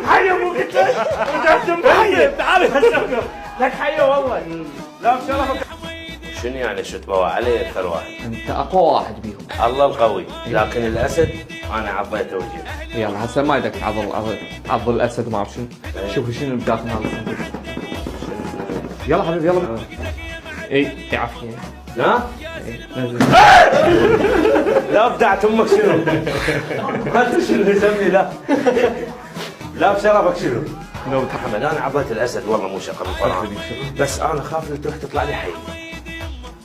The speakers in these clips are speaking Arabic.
حي ابو قلت لك رجعت حي تعال هسه لك حي والله لا بشرفك. شنو يعني شتموا علي اكثر واحد؟ انت اقوى واحد بيهم. الله القوي، لكن الاسد انا عضيته وجهي. يلا هسه ما يدك عض الاسد وما اعرف شنو. شوف شنو بداخل هذا الصندوق. يلا حبيبي يلا. اي عافيه. ها؟ لا ابدعت امك شنو؟ ما ادري شنو يسمي لا. لا بشرفك شنو؟ لو محمد انا عضيت الاسد والله مو شقه بالقران، بس انا خاف ان تروح تطلع لي حي.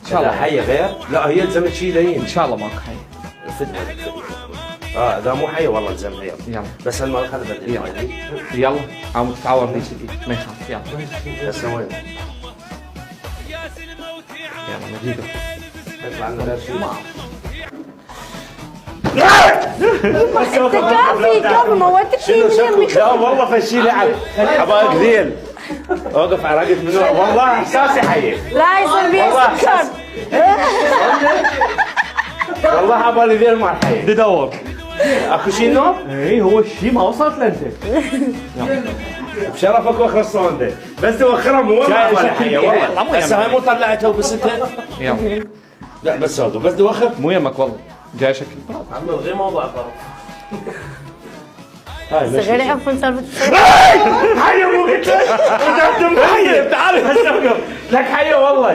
ان شاء الله حيه غير؟ لا هي لزمت شي لين. ان شاء الله ماكو حي. فدنا اذا مو حيه والله لزمها يلا بس هالمره خذ بدل يلا. الماي. يلا عم تتعور لي كذي ما يخاف. يلا هسه وين؟ يلا نجيبه. يطلع لنا غير شيء. كافي موتك شنو شكو؟ لا والله فشي لعب حبايب ذيل. اوقف على رقبة منو والله احساسي حي. لا يصير بيه سكر. والله عبالي ذيل مع الحي. بدور. اكو شيء نوب؟ اي هو الشيء ما وصلت له انت. بشرفك وخر الصوندة بس توخرها مو ولا حيه والله. هسه هاي مو طلعتها وبستها. يلا لا بس هذا بس توخر. مو يمك والله جاي شكل. عمي غير موضوع فرق. هاي غير يحبون سالفة حي ابو قلت لك رجعت حي تعال هسه لك حي والله